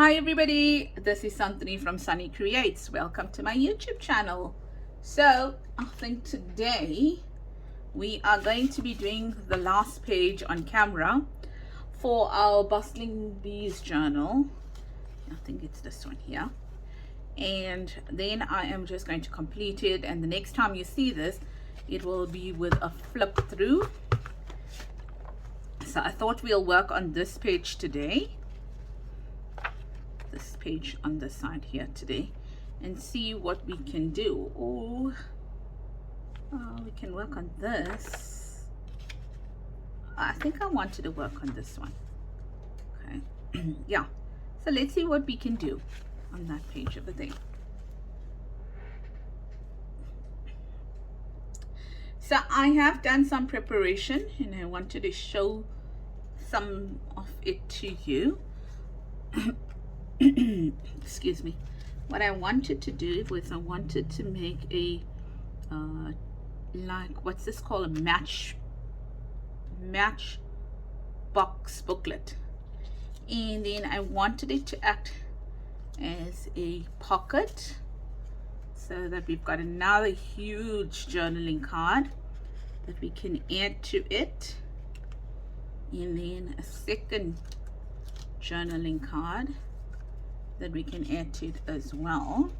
Hi everybody, this is Santini from Sunny Creates. Welcome to my YouTube channel. So I think today we are going to be doing the last page on camera for our Bustling Bees journal. I think it's this one here. And then I am just going to complete it, and the next time you see this, it will be with a flip through. So I thought we'll work on this page today. This page on this side here today, and see what we can do. Oh, we can work on this. I think I wanted to work on this one. Okay. Yeah, so let's see what we can do on that page over there. So I have done some preparation and I wanted to show some of it to you. Excuse me. What I wanted to do was I wanted to make a like, what's this called, a matchbox booklet, and then I wanted it to act as a pocket, so that we've got another huge journaling card that we can add to it, and then a second journaling card that we can add to it as well,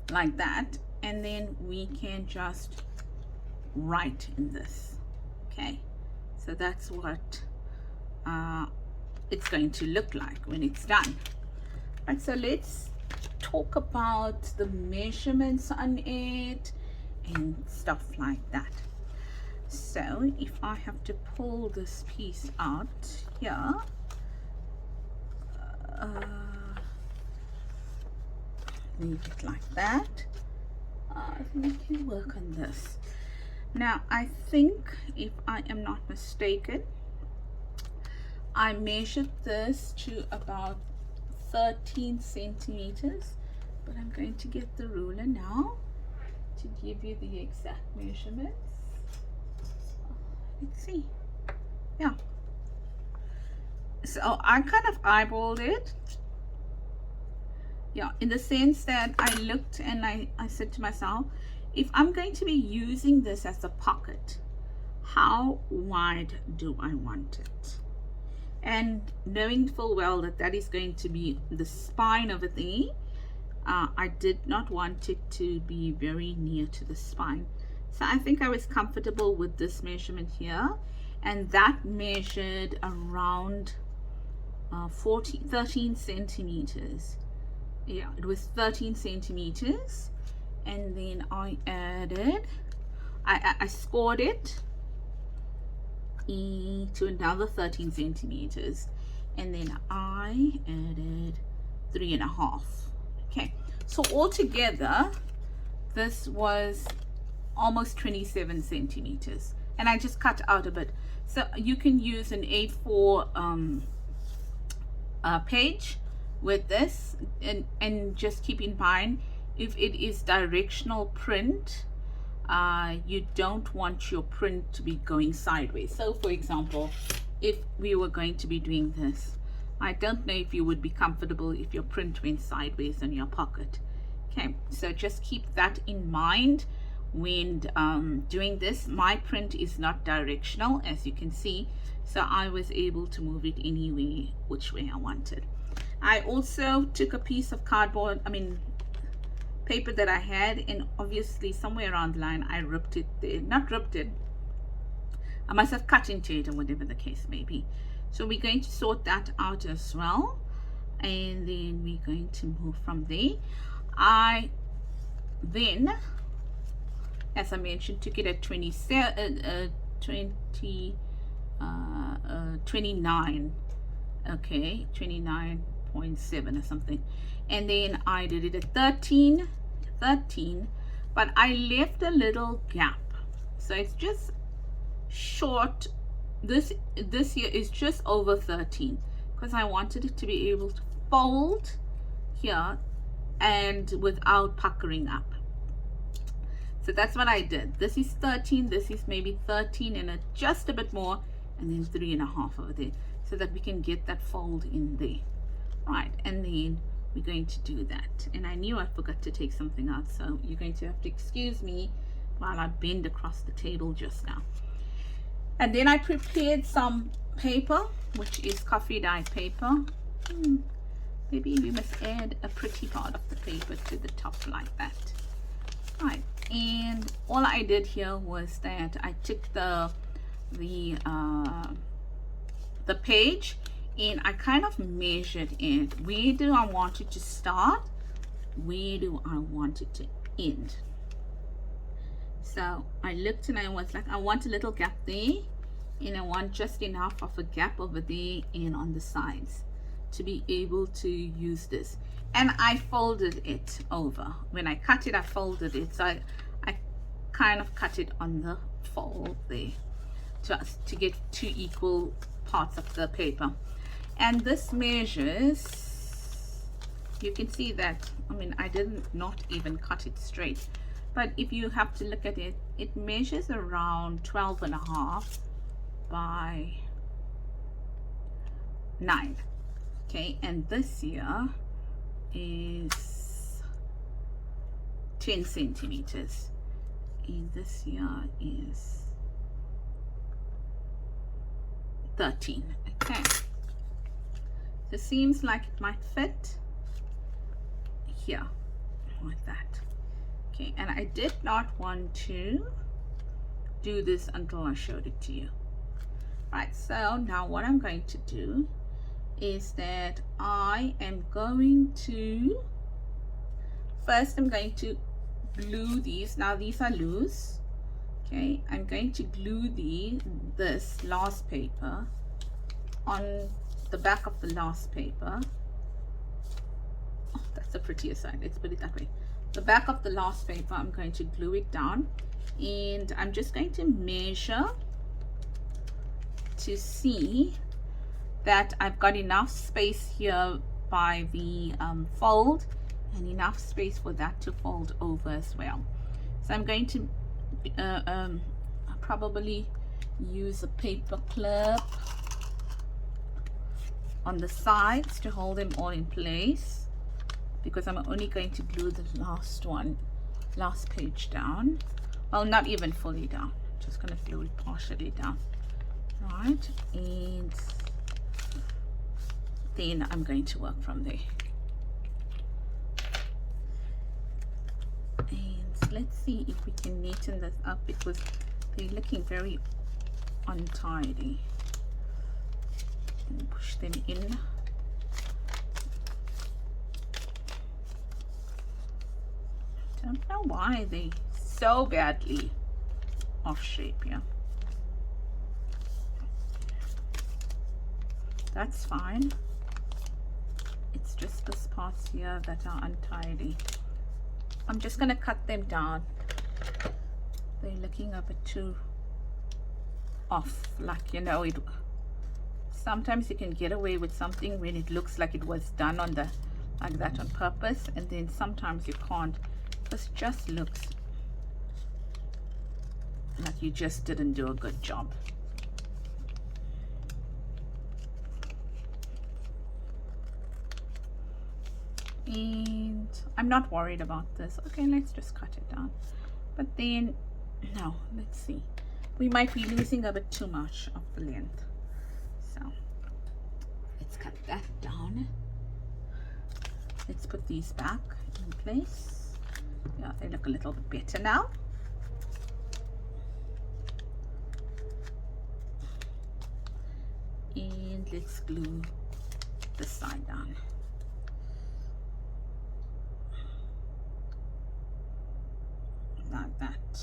like that. And then we can just write in this. Okay, so that's what it's going to look like when it's done. Right, so let's talk about the measurements on it and stuff like that. So if I have to pull this piece out here, leave it like that. We can work on this. Now I think, if I am not mistaken, I measured this to about 13 centimeters, but I'm going to get the ruler now to give you the exact measurements. Let's see. Yeah, so I kind of eyeballed it, yeah, in the sense that I looked and I said to myself, if I'm going to be using this as a pocket, how wide do I want it? And knowing full well that that is going to be the spine of a thingy, I did not want it to be very near to the spine. So I think I was comfortable with this measurement here, and that measured around 13 centimeters. Yeah, it was 13 centimeters. And then I added, I scored it to another 13 centimeters, and then I added 3.5. Okay, so altogether this was almost 27 centimeters, and I just cut out a bit. So you can use an A4 page with this, and just keep in mind, if it is directional print, you don't want your print to be going sideways. So for example, if we were going to be doing this, I don't know if you would be comfortable if your print went sideways on your pocket. Okay, so just keep that in mind when doing this. My print is not directional, as you can see, so I was able to move it any which way I wanted. I also took a piece of cardboard, paper that I had, and obviously somewhere around the line I ripped it there. Not ripped it, I must have cut into it, or whatever the case may be. So we're going to sort that out as well, and then we're going to move from there. I then, as I mentioned, took it at 29, okay, 29.7 or something, and then I did it at 13, but I left a little gap, so it's just short. This here is just over 13, because I wanted it to be able to fold here and without puckering up. So that's what I did. This is 13, this is maybe 13 and just a bit more, and then 3.5 over there. So so that we can get that fold in there. Right, and then we're going to do that. And I knew I forgot to take something out, so you're going to have to excuse me while I bend across the table just now. And then I prepared some paper, which is coffee dye paper. Maybe we must add a pretty part of the paper to the top like that. Right, and all I did here was that I took the page and I kind of measured it. Where do I want it to start? Where do I want it to end? So I looked and I was like, I want a little gap there, and I want just enough of a gap over there and on the sides to be able to use this. And I folded it over. When I cut it, I folded it. So I kind of cut it on the fold there just to get two equal parts of the paper. And this measures, you can see that, I mean, I didn't not even cut it straight, but if you have to look at it, it measures around 12.5 by 9. Okay, and this here is 10 centimeters, and this here is 13. Okay, so it seems like it might fit here like that. Okay, and I did not want to do this until I showed it to you. Right, so now what I'm going to do is that I am going to, first I'm going to glue these. Now these are loose. Okay, I'm going to glue this last paper on the back of the last paper. Oh, that's the prettier side, let's put it that way. The back of the last paper, I'm going to glue it down, and I'm just going to measure to see that I've got enough space here by the fold and enough space for that to fold over as well. So I'm going to probably use a paper clip on the sides to hold them all in place, because I'm only going to glue the last page down. Well, not even fully down, just going to glue it partially down. Right, and then I'm going to work from there. And let's see if we can neaten this up, because they're looking very untidy. And push them in. Don't know why they so badly off shape here. That's fine. It's just the spots here that are untidy. I'm just going to cut them down. They're looking a bit too off, like, you know, it sometimes you can get away with something when it looks like it was done on the like that on purpose, and then sometimes you can't. This just looks like you just didn't do a good job. And I'm not worried about this. Okay, let's just cut it down. But then, no, let's see. We might be losing a bit too much of the length. So, let's cut that down. Let's put these back in place. Yeah, they look a little bit better now. And let's glue this side down. Like that.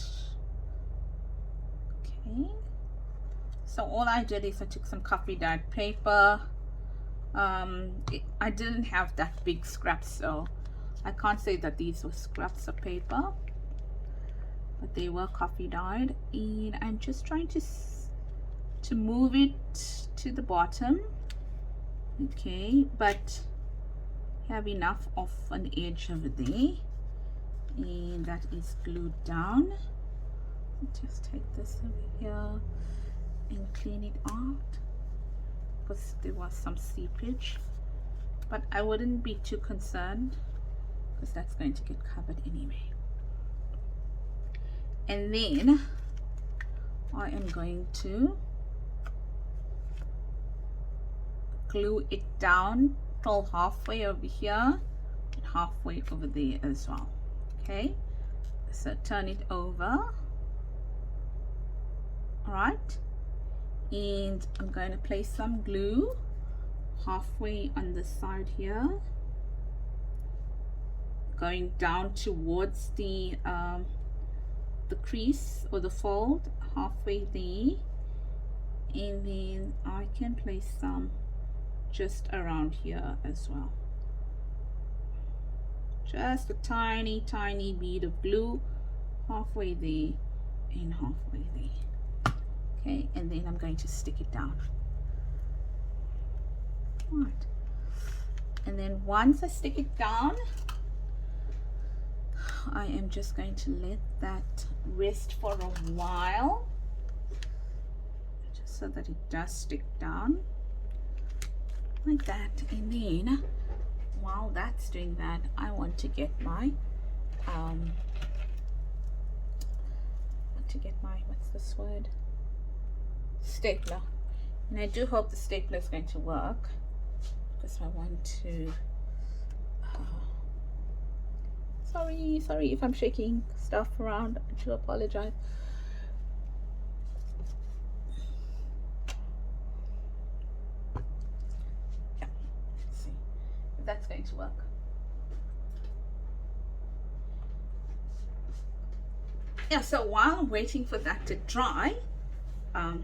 Okay, so all I did is I took some coffee dyed paper. I didn't have that big scraps, so I can't say that these were scraps of paper, but they were coffee dyed, and I'm just trying to move it to the bottom. Okay, but have enough of an edge over there, and that is glued down. Just take this over here and clean it out. because there was some seepage, but I wouldn't be too concerned because that's going to get covered anyway. And then I am going to glue it down till halfway over here and halfway over there as well. Okay, so turn it over. All right, and I'm going to place some glue halfway on the side here, going down towards the crease or the fold halfway there, and then I can place some just around here as well. Just a tiny bead of glue halfway there and halfway there. Okay, and then I'm going to stick it down. Right, and then once I stick it down, I am just going to let that rest for a while, just so that it does stick down like that. And then while that's doing that, I want to get my what's this word, stapler. And I do hope the stapler is going to work, because I want to sorry if I'm shaking stuff around. I do apologize. Yeah, let's see if that's going to work. Yeah, so while I'm waiting for that to dry, I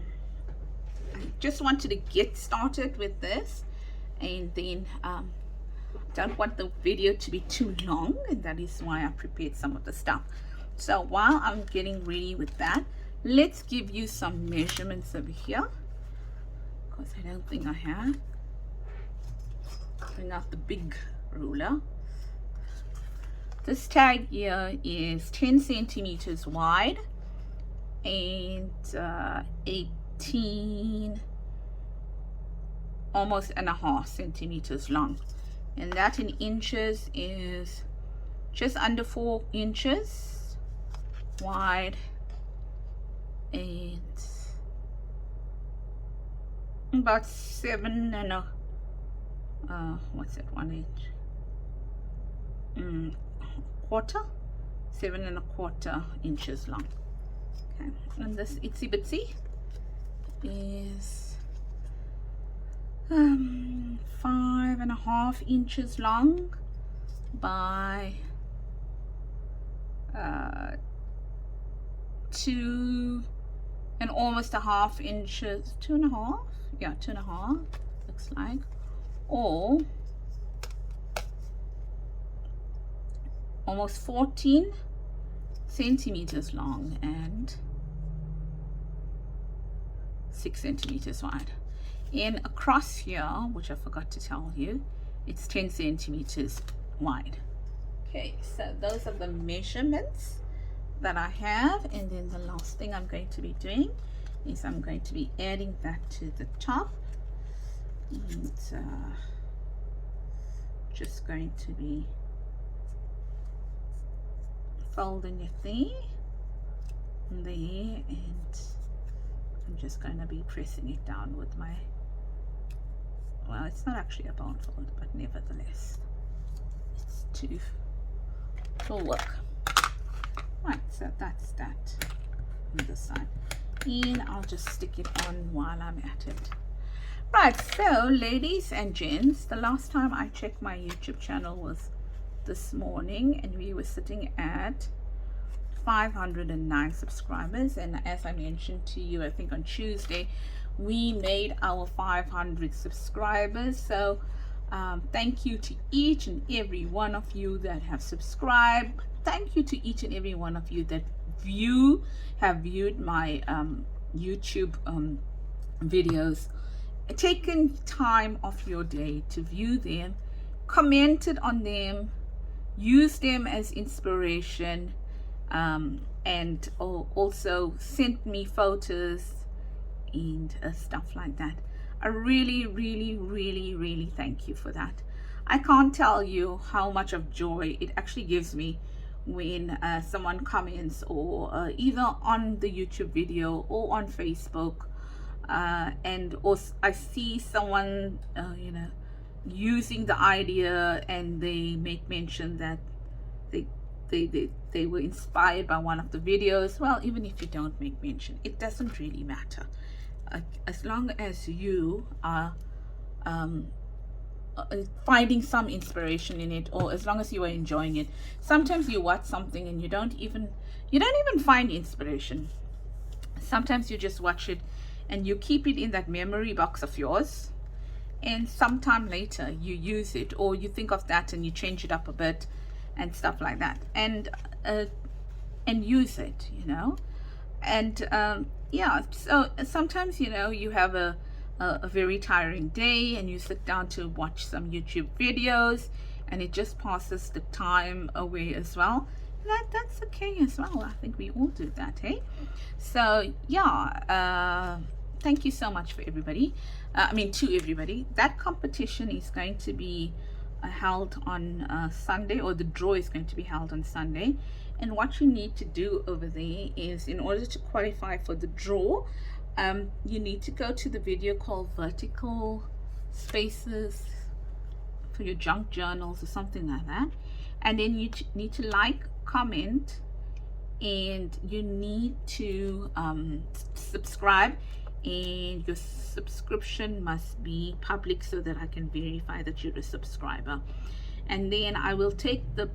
just wanted to get started with this, and then don't want the video to be too long, and that is why I prepared some of the stuff. So while I'm getting ready with that, let's give you some measurements over here, because I don't think I have. Bring out the big ruler. This tag here is 10 centimeters wide and 18 almost and a half centimeters long, and that in inches is just under 4 inches wide and about 7 and a what's it, 1 inch quarter, 7 1/4 inches long. Okay, and this itsy bitsy is 5 1/2 inches long by 2 and almost a half inches, 2 1/2, yeah, 2 1/2 looks like, or almost 14 centimeters long and 6 centimeters wide. And across here, which I forgot to tell you, it's 10 centimeters wide. Okay, so those are the measurements that I have, and then the last thing I'm going to be doing is I'm going to be adding that to the top, and just going to be folding it there and there, and I'm just going to be pressing it down with my, well, it's not actually a bone fold, but nevertheless it's it'll work. Right, so that's that on this side, and I'll just stick it on while I'm at it. Right, so ladies and gents, the last time I checked my YouTube channel was this morning, and we were sitting at 509 subscribers, and as I mentioned to you, I think on Tuesday, we made our 500 subscribers. So thank you to each and every one of you that have subscribed. Thank you to each and every one of you that have viewed my YouTube videos, taken time of your day to view them, commented on them, used them as inspiration, and also sent me photos and stuff like that. I really thank you for that. I can't tell you how much of joy it actually gives me when someone comments, or either on the YouTube video or on Facebook, and also I see someone using the idea, and they make mention that they were inspired by one of the videos. Well, even if you don't make mention, it doesn't really matter, as long as you are finding some inspiration in it, or as long as you are enjoying it. Sometimes you watch something and you don't even find inspiration. Sometimes you just watch it and you keep it in that memory box of yours, and sometime later you use it, or you think of that and you change it up a bit and stuff like that, and use it, and yeah. So sometimes you have a very tiring day and you sit down to watch some YouTube videos, and it just passes the time away as well. That's okay as well. I think we all do that, hey? So yeah, thank you so much for everybody. To everybody. That competition is going to be held on Sunday, or the draw is going to be held on Sunday. And what you need to do over there is, in order to qualify for the draw, you need to go to the video called Vertical Spaces for your junk journals, or something like that. And then you need to like, comment, and you need to subscribe, and your subscription must be public so that I can verify that you're a subscriber. And then I will take the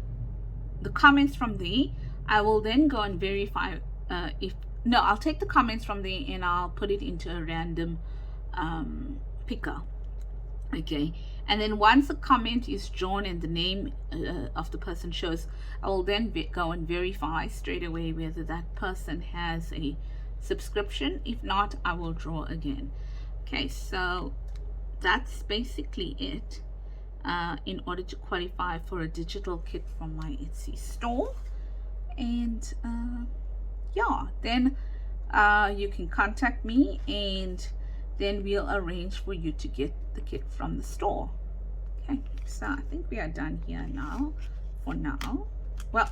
comments from there. I will then go and verify I'll take the comments from there and I'll put it into a random picker. Okay, and then once a comment is drawn and the name of the person shows, I will then go and verify straight away whether that person has a subscription. If not, I will draw again. Okay, so that's basically it. In order to qualify for a digital kit from my Etsy store. And yeah, then you can contact me, and then we'll arrange for you to get the kit from the store. Okay, so I think we are done here now, for now. Well,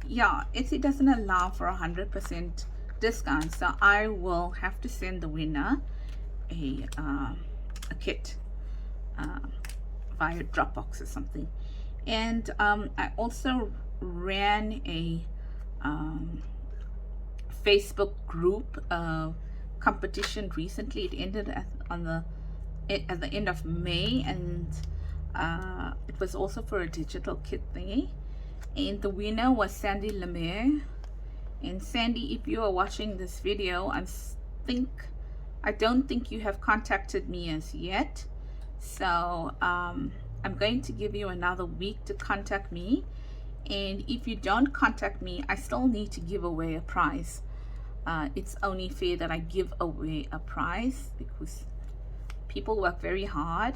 yeah, Etsy doesn't allow for 100% discount, so I will have to send the winner a kit via Dropbox or something. And I also ran a Facebook group competition recently. It ended at the end of May, and it was also for a digital kit thingy, and the winner was Sandy Lemaire. And Sandy, if you are watching this video, I don't think you have contacted me as yet, so I'm going to give you another week to contact me. And if you don't contact me, I still need to give away a prize. It's only fair that I give away a prize, because people work very hard.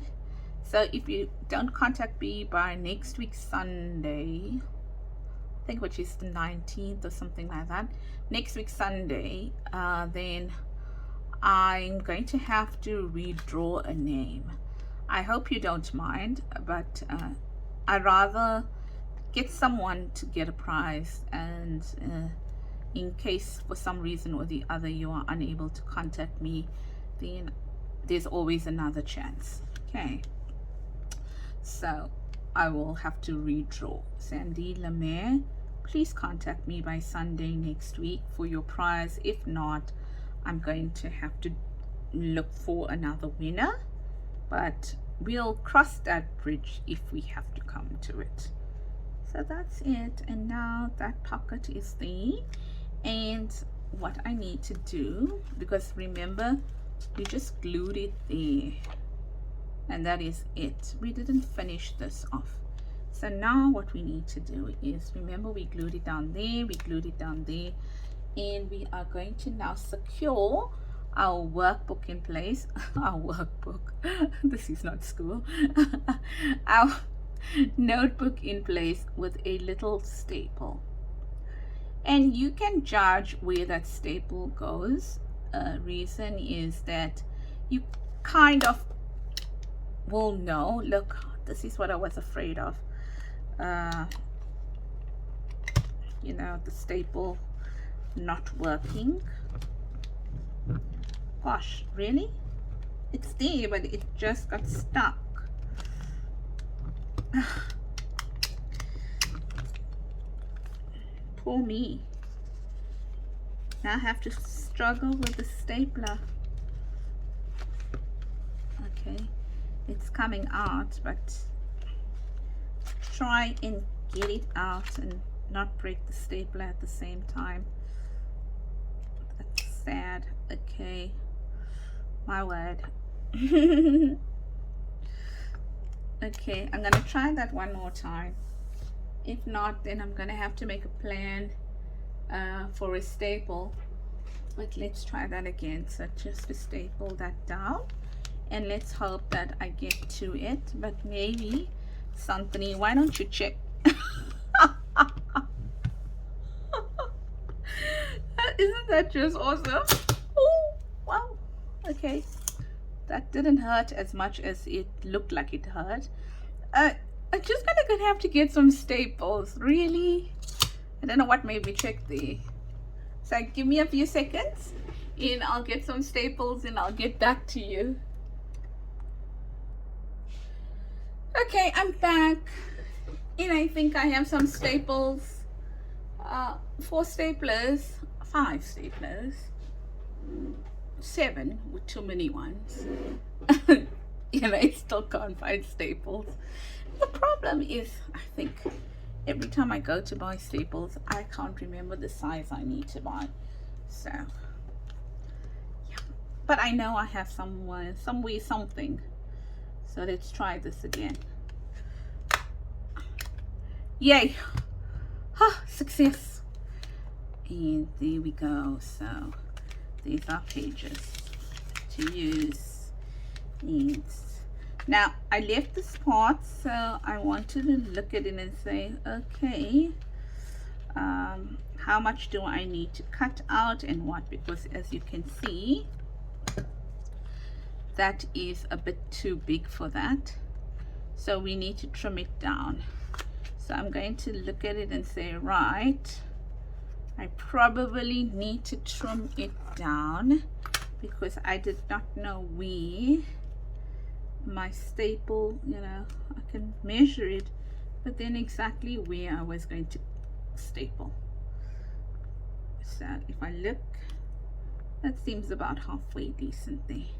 So if you don't contact me by next week Sunday, I think, which is the 19th or something like that, next week Sunday, then I'm going to have to redraw a name. I hope you don't mind, but I'd rather get someone to get a prize, and in case for some reason or the other you are unable to contact me, then there's always another chance. Okay, so I will have to redraw. Sandy Lemaire, please contact me by Sunday next week for your prize. If not, I'm going to have to look for another winner, but we'll cross that bridge if we have to come to it. So that's it. And now that pocket is there, and what I need to do, because remember, we just glued it there, and that is it. We didn't finish this off. So now what we need to do is, remember, we glued it down there, we glued it down there, and we are going to now secure our workbook in place. Our workbook, this is not school. Our notebook in place with a little staple. And you can judge where that staple goes. Reason is that you kind of will know. Look, this is what I was afraid of. You know, the staple not working. Gosh, really? It's there, but it just got stuck. Poor me. Now I have to struggle with the stapler. Okay, it's coming out, but try and get it out and not break the stapler at the same time. That's sad. Okay, my word. Okay, I'm gonna try that one more time. If not, then I'm gonna have to make a plan for a staple. But let's try that again. So just to staple that down, and let's hope that I get to it. But maybe something, why don't you check? Isn't that just awesome? Oh wow. Okay, that didn't hurt as much as it looked like it hurt. I'm just gonna have to get some staples. Really, I don't know what made me check the. So give me a few seconds and I'll get some staples and I'll get back to you. Okay, I'm back and I think I have some staples. 4 staplers, 5 staplers, 7 with too many ones. You know, I still can't find staples. The problem is, I think every time I go to buy staples, I can't remember the size I need to buy. So yeah, but I know I have somewhere something. So let's try this again. Yay. Success. And there we go. So these are pages to use. And now I left this part, so I wanted to look at it and say, okay, how much do I need to cut out and what? Because as you can see, that is a bit too big for that, so we need to trim it down. So I'm going to look at it and say, right, I probably need to trim it down because I did not know where my staple, you know, I can measure it, but then exactly where I was going to staple. So if I look, that seems about halfway decent there.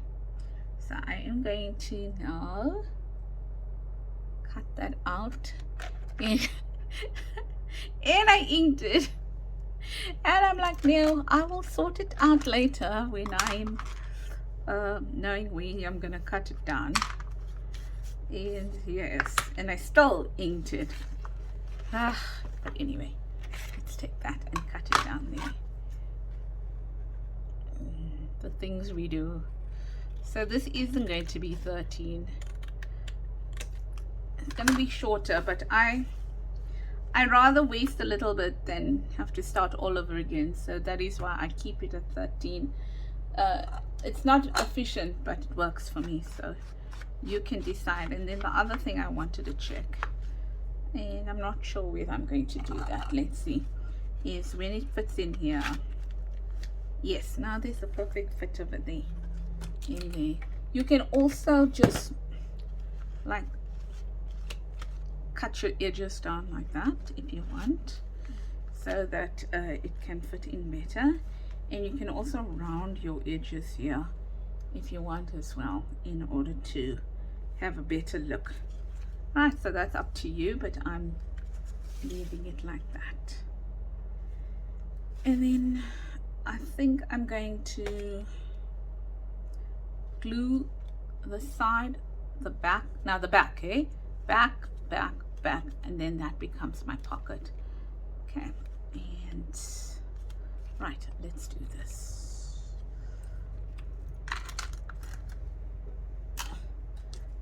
So I am going to now cut that out and, and I inked it, and I'm like, no, I will sort it out later when I'm knowing where I'm gonna cut it down. And yes, and I still inked it. But anyway, let's take that and cut it down there. The things we do. So this isn't going to be 13. It's going to be shorter, but I rather waste a little bit than have to start all over again. So that is why I keep it at 13. It's not efficient, but it works for me. So you can decide. And then the other thing I wanted to check, and I'm not sure whether I'm going to do that, let's see, is when it fits in here. Yes, now there's a perfect fit over there. In there, you can also just like cut your edges down like that if you want, so that it can fit in better. And you can also round your edges here if you want as well, in order to have a better look. Right, so that's up to you, but I'm leaving it like that. And then I think I'm going to glue the side, the back, now the back, okay, back, back, back, and then that becomes my pocket. Okay, and right, let's do this.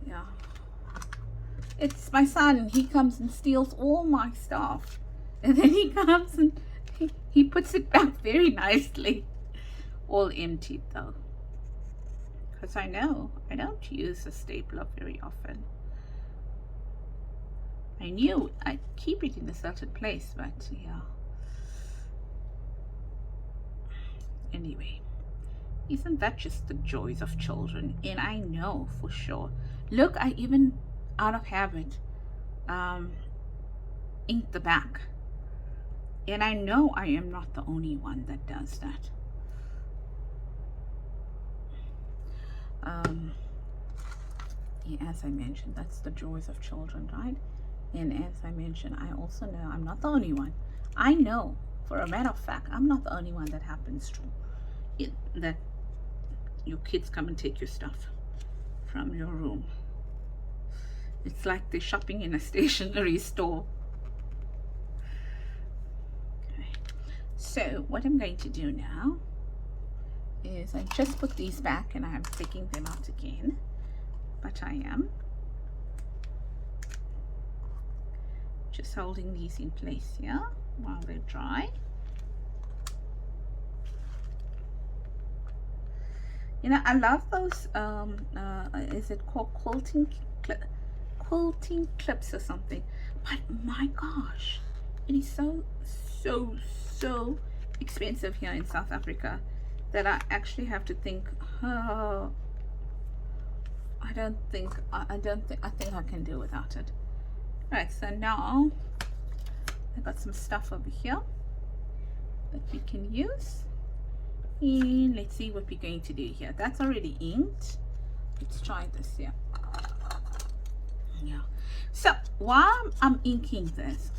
Yeah, it's my son. He comes and steals all my stuff, and then he comes and he puts it back very nicely, all emptied though, because I know I don't use a stapler very often. I knew I'd keep it in a certain place, but yeah. Anyway, isn't that just the joys of children? And I know for sure. Look, I even, out of habit, inked the back. And I know I am not the only one that does that. Yeah, as I mentioned, that's the joys of children, right? And as I mentioned, I also know I'm not the only one. I know for a matter of fact, I'm not the only one that happens to it, that your kids come and take your stuff from your room. It's like they're shopping in a stationery store. Okay. So what I'm going to do now is I just put these back and I'm taking them out again, but I am just holding these in place here while they dry. You know, I love those is it called quilting clips or something, but my gosh, it is so expensive here in South Africa that I actually have to think, oh, I think I can do without it. Right, so now I got some stuff over here that we can use, and let's see what we're going to do here. That's already inked. Let's try this here. Yeah, so while I'm inking this,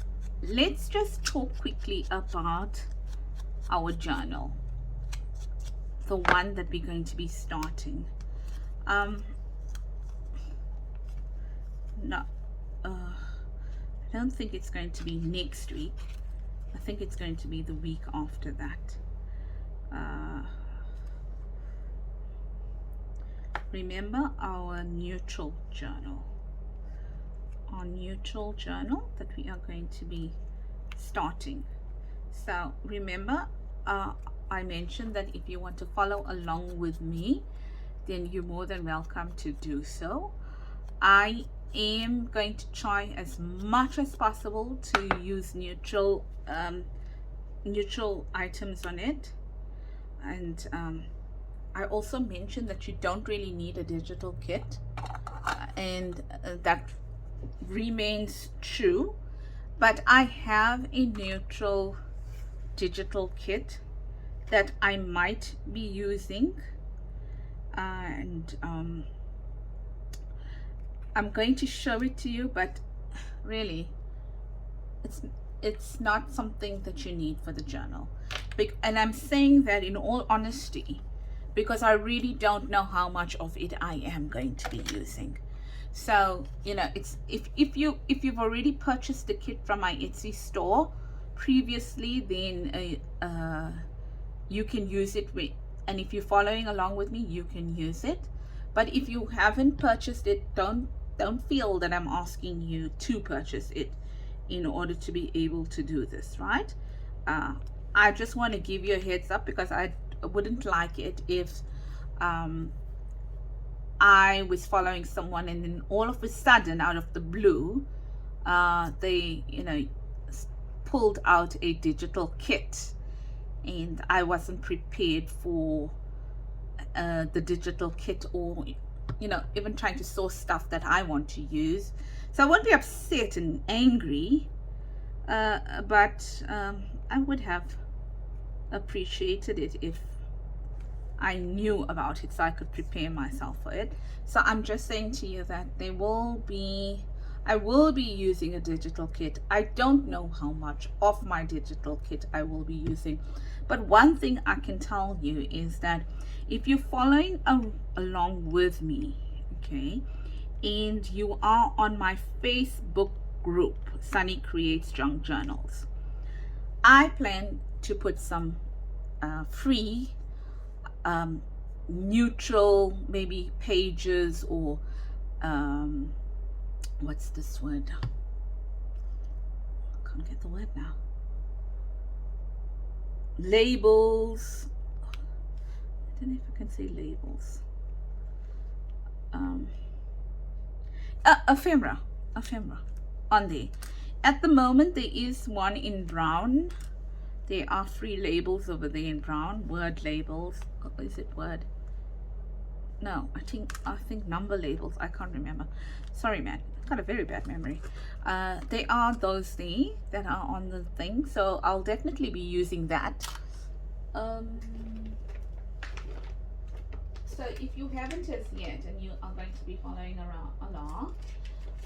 let's just talk quickly about our journal, the one that we're going to be starting. No, I don't think it's going to be next week. I think it's going to be the week after that. Remember our neutral journal. Our neutral journal that we are going to be starting. So remember, I mentioned that if you want to follow along with me, then you're more than welcome to do so. I am going to try as much as possible to use neutral items on it, and I also mentioned that you don't really need a digital kit, and that remains true, but I have a neutral digital kit that I might be using, and I'm going to show it to you, but really it's not something that you need for the journal. And I'm saying that in all honesty because I really don't know how much of it I am going to be using. So you know, it's if you've already purchased the kit from my Etsy store previously, then you can use it with, and if you're following along with me, you can use it. But if you haven't purchased it, don't feel that I'm asking you to purchase it in order to be able to do this, right? I just want to give you a heads up because I wouldn't like it if I was following someone and then all of a sudden, out of the blue, they, you know, pulled out a digital kit and I wasn't prepared for the digital kit, or you know, even trying to source stuff that I want to use. So I won't be upset and angry, but I would have appreciated it if I knew about it so I could prepare myself for it. So I'm just saying to you that I will be using a digital kit. I don't know how much of my digital kit I will be using, but one thing I can tell you is that if you're following along with me, okay, and you are on my Facebook group, Sunny Creates Junk Journals, I plan to put some free neutral maybe pages, or what's this word? I can't get the word now. Labels. I don't know if I can say labels. um, ephemera on there. At the moment there is one in brown. There are free labels over there in brown, word labels. Oh, is it word? No, I think number labels. I can't remember. Sorry, man. I've got a very bad memory. There are those there that are on the thing, so I'll definitely be using that. So if you haven't as yet, and you are going to be following along,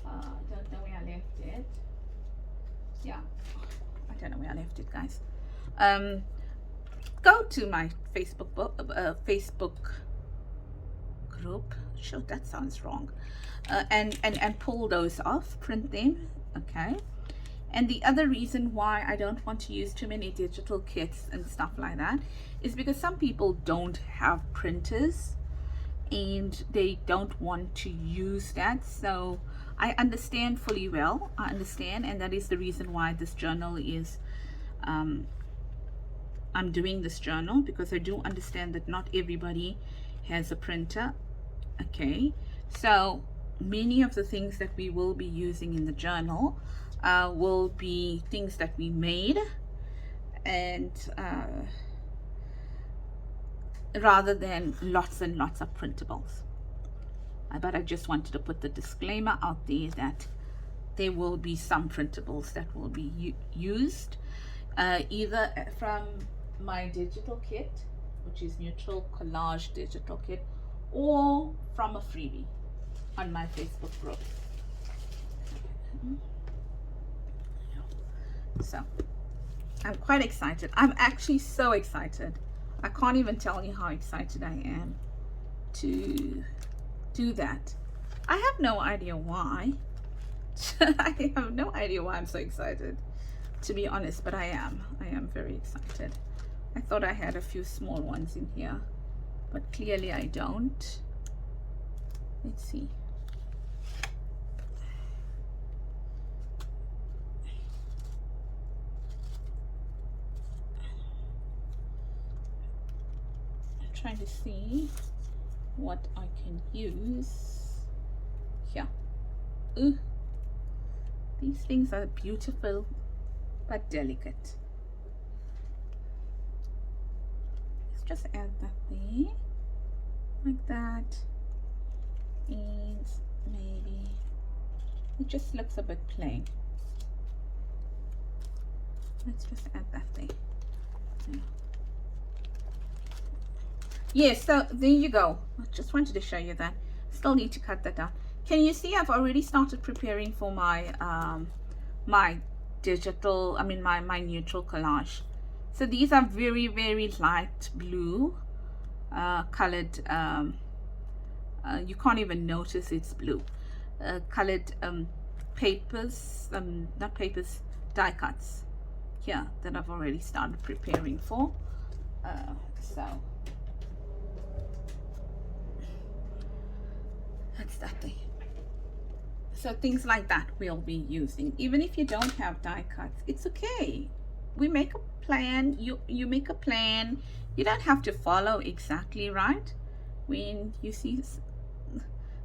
I don't know where I left it. Yeah, I don't know where I left it, guys. Go to my Facebook group. Sure, that sounds wrong. And pull those off, print them. Okay. And the other reason why I don't want to use too many digital kits and stuff like that is because some people don't have printers and they don't want to use that. So I understand fully well. I understand, and that is the reason why this journal is I'm doing this journal, because I do understand that not everybody has a printer. Okay, so many of the things that we will be using in the journal will be things that we made, and rather than lots and lots of printables. But I just wanted to put the disclaimer out there that there will be some printables that will be used, either from my digital kit, which is Neutral Collage Digital Kit, or from a freebie on my Facebook group. So I'm quite excited. I'm actually so excited. I can't even tell you how excited I am to do that. I have no idea why. I have no idea why I'm so excited, to be honest, but I am very excited. I thought I had a few small ones in here, but clearly I don't. Let's see. I'm trying to see what I can use here. Ooh, these things are beautiful but delicate. Let's just add that there, like that, and maybe it just looks a bit plain. Let's just add that there. Yeah. Yes, so there you go. I just wanted to show you that. Still need to cut that down. Can you see I've already started preparing for my my digital, my neutral collage. So these are very, very light blue colored, you can't even notice it's blue, colored papers, not papers, die cuts here that I've already started preparing for. So that's that thing. So things like that we'll be using. Even if you don't have die cuts, it's okay. We make a plan. You make a plan. You don't have to follow exactly right. When you see,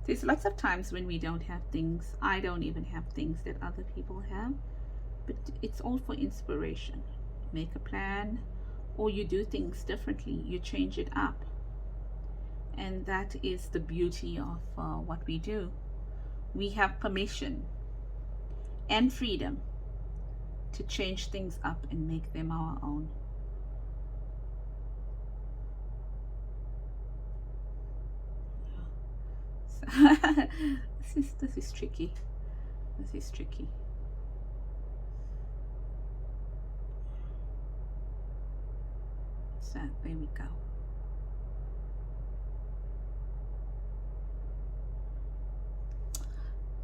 there's lots of times when we don't have things. I don't even have things that other people have, but it's all for inspiration. Make a plan, or you do things differently. You change it up, and that is the beauty of what we do. We have permission and freedom to change things up and make them our own. So this is tricky. This is tricky. So there we go.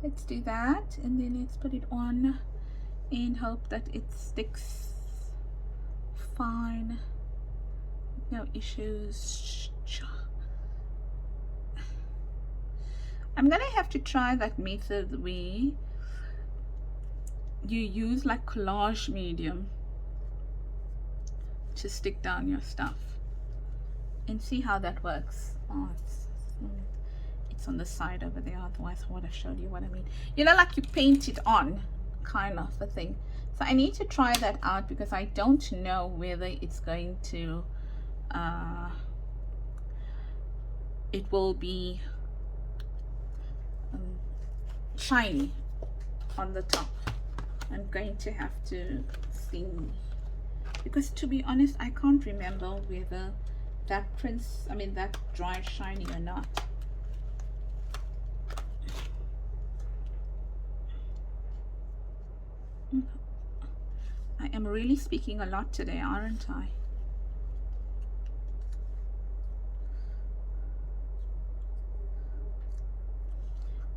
Let's do that, and then let's put it on and hope that it sticks fine. No issues. I'm gonna have to try that method where you use like collage medium to stick down your stuff and see how that works. Oh, it it's on the side over there, otherwise I would have showed you what I mean. You know, like you paint it on kind of a thing. So I need to try that out because I don't know whether it's going to it will be shiny on the top. I'm going to have to see, because to be honest I can't remember whether that that dried shiny or not. I am really speaking a lot today, aren't I?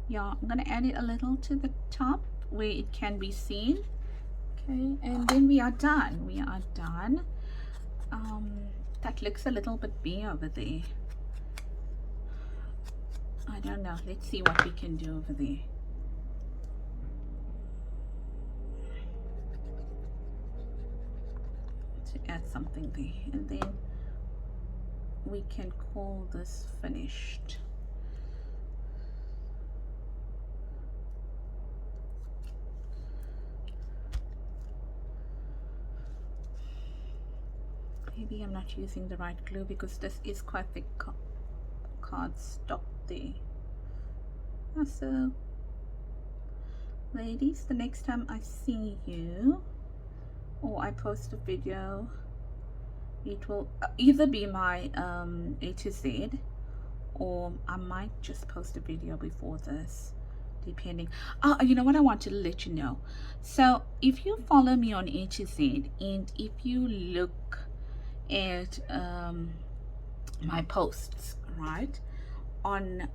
Yeah, I'm gonna add it a little to the top where it can be seen. Okay, and then we are done. We are done. That looks a little bit bare over there. I don't know. Let's see what we can do over there. To add something there, and then we can call this finished. Maybe I'm not using the right glue because this is quite thick cardstock there. So ladies, the next time I see you or I post a video, it will either be my A to Z, or I might just post a video before this, depending. You know what I wanted to let you know. So if you follow me on A to Z, and if you look at my posts, right, on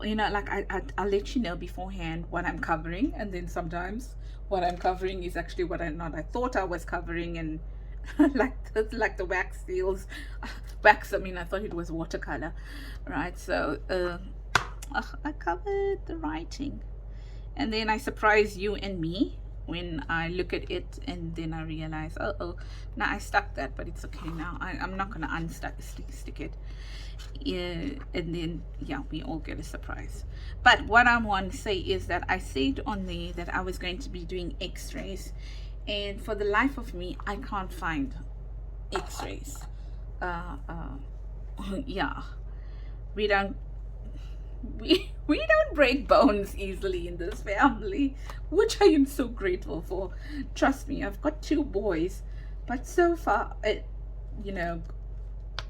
you know, like I'll let you know beforehand what I'm covering, and then sometimes what I'm covering is actually what I thought I was covering, and like the wax seals, wax, I mean I thought it was watercolor, right? So I covered the writing, and then I surprise you and me when I look at it, and then I realize, oh, now I stuck that, but it's okay now. I'm not gonna stick it. And then yeah, we all get a surprise. But what I want to say is that I said on there that I was going to be doing x-rays, and for the life of me I can't find x-rays. Yeah, we don't break bones easily in this family, which I am so grateful for. Trust me, I've got 2 boys, but so far you know,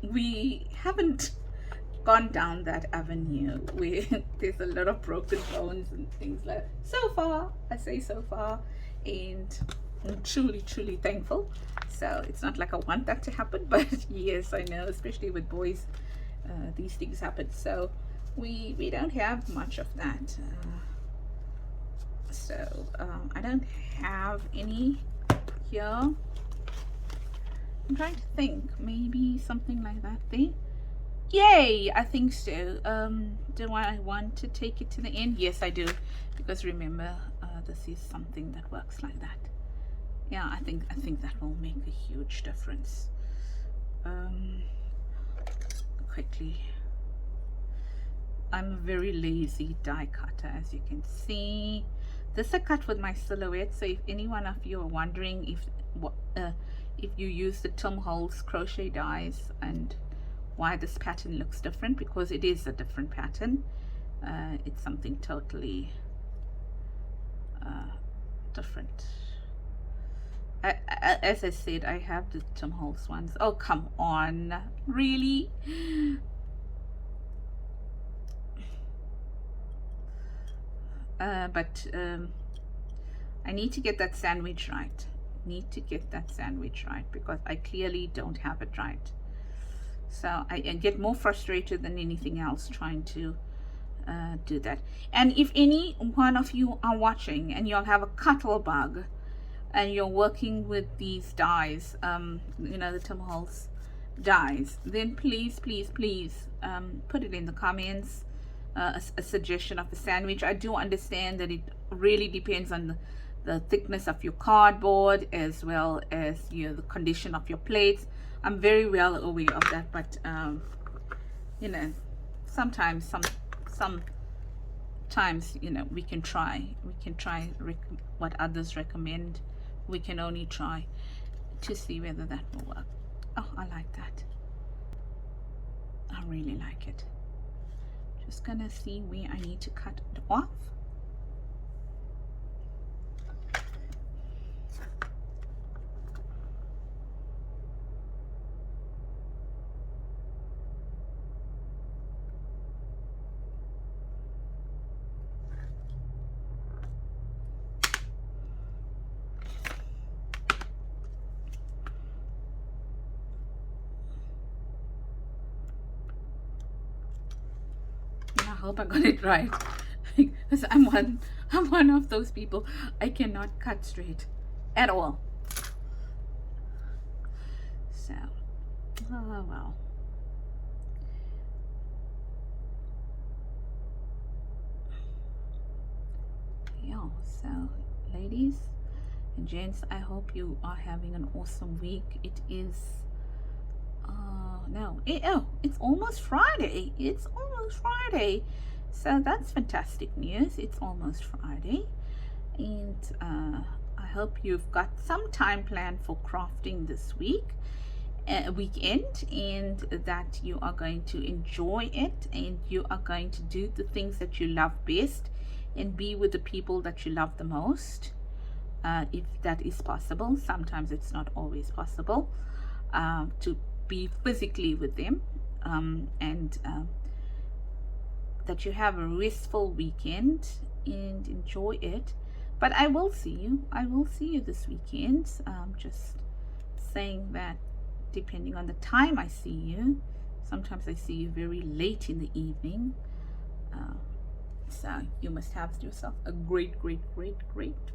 we haven't gone down that avenue where there's a lot of broken bones and things like that. So far, I say so far, and I'm truly thankful. So it's not like I want that to happen, but yes, I know, especially with boys, these things happen. So we don't have much of that. So I don't have any here. I'm trying to think, maybe something like that there. Yay, I think so. Do I want to take it to the end? Yes, I do, because remember, this is something that works like that. Yeah, I think that will make a huge difference. Quickly, I'm a very lazy die cutter, as you can see. This I cut with my silhouette, so if any one of you are wondering if you use the Tim Holtz crochet dies and why this pattern looks different, because it is a different pattern. It's something totally different. As I said, I have the Tim Holtz ones. Oh, come on, really? But I need to get that sandwich right. Because I clearly don't have it right. So I get more frustrated than anything else trying to do that. And if any one of you are watching and you'll have a cuttle bug and you're working with these dies, you know, the Tim Holtz dies, then please put it in the comments, a suggestion of a sandwich. I do understand that it really depends on the thickness of your cardboard, as well as the condition of your plates. I'm very well aware of that, but you know, sometimes you know, we can try what others recommend. We can only try to see whether that will work. Oh, I like that. I really like it. Just gonna see where I need to cut it off. I hope I got it right, because I'm one of those people. I cannot cut straight at all. So, oh well. Yeah. So, ladies and gents, I hope you are having an awesome week. It is. No, it's almost Friday. It's almost Friday, so that's fantastic news. It's almost Friday, and I hope you've got some time planned for crafting this weekend, and that you are going to enjoy it, and you are going to do the things that you love best, and be with the people that you love the most, if that is possible. Sometimes it's not always possible to be physically with them, and that you have a restful weekend and enjoy it. But I will see you this weekend. Just saying that, depending on the time I see you, sometimes I see you very late in the evening, so you must have yourself a great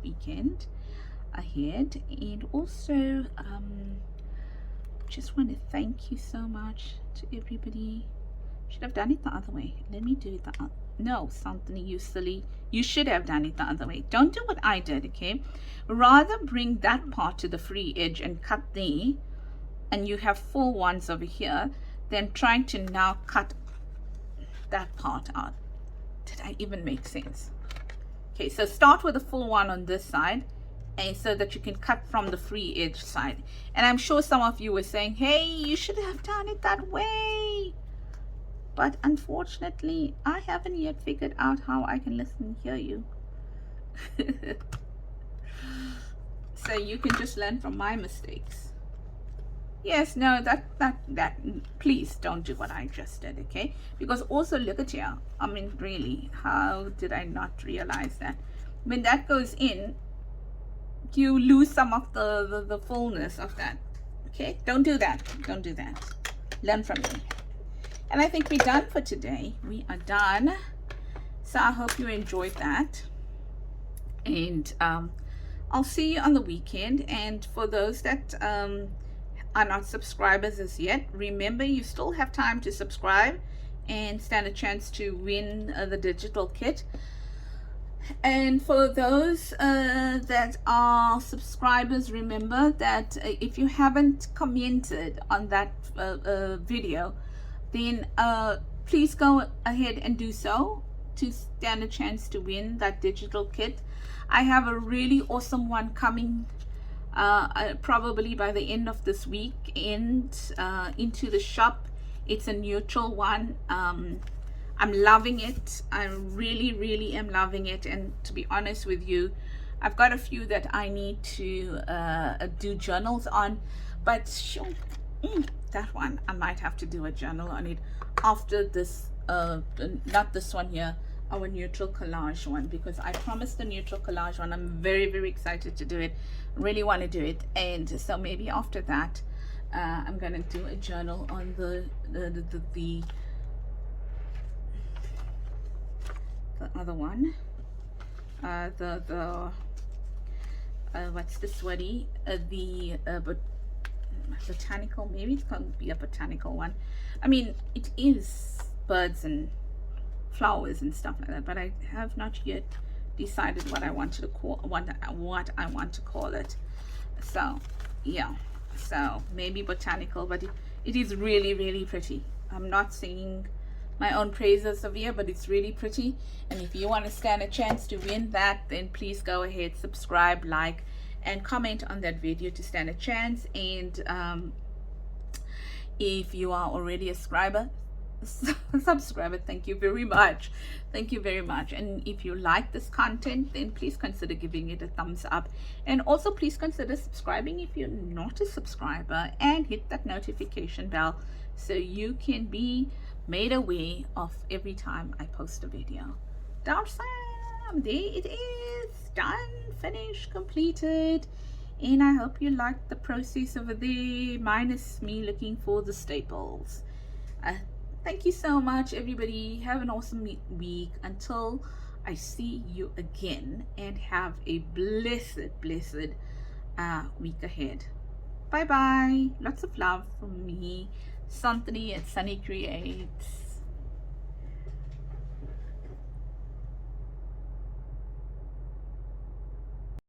weekend ahead. And also, just want to thank you so much to everybody. Should have done it the other way. Let me do it the other. No, something, you silly. You should have done it the other way. Don't do what I did, okay? Rather bring that part to the free edge and cut there, and you have full ones over here, than trying to now cut that part out. Did I even make sense? Okay, so start with a full one on this side, and so that you can cut from the free edge side. And I'm sure some of you were saying, hey, you should have done it that way. But unfortunately, I haven't yet figured out how I can listen and hear you. So you can just learn from my mistakes. Yes, no, that please don't do what I just did, okay? Because also, look at here. I mean, really, how did I not realize that? When that goes in, you lose some of the fullness of that. Okay, don't do that. Don't do that. Learn from me. And I think we're done for today. We are done. So I hope you enjoyed that, and I'll see you on the weekend. And for those that are not subscribers as yet, remember, you still have time to subscribe and stand a chance to win the digital kit. And for those that are subscribers, remember that if you haven't commented on that video, then please go ahead and do so to stand a chance to win that digital kit. I have a really awesome one coming probably by the end of this week into the shop. It's a neutral one. I'm loving it. I really am loving it. And to be honest with you, I've got a few that I need to do journals on, but sure, that one I might have to do a journal on it after this, not this one here, our neutral collage one, because I promised the neutral collage one. I'm very excited to do it. Really want to do it. And so maybe after that, I'm gonna do a journal on the other one, what's this wordie, but botanical, maybe it's going to be a botanical one. I mean, it is birds and flowers and stuff like that, but I have not yet decided what I want to call what I want to call it. So yeah, so maybe botanical, but it is really pretty. I'm not saying my own praises of here, but it's really pretty. And if you want to stand a chance to win that, then please go ahead, subscribe, like, and comment on that video to stand a chance. And if you are already a subscriber, thank you very much. Thank you very much. And if you like this content, then please consider giving it a thumbs up, and also please consider subscribing if you're not a subscriber, and hit that notification bell so you can be made aware of every time I post a video. Awesome. There it is, done, finished, completed. And I hope you liked the process over there, minus me looking for the staples. Thank you so much, everybody. Have an awesome week. Until I see you again, and have a blessed week ahead. Bye bye. Lots of love from me, Santini at Sunny Creates.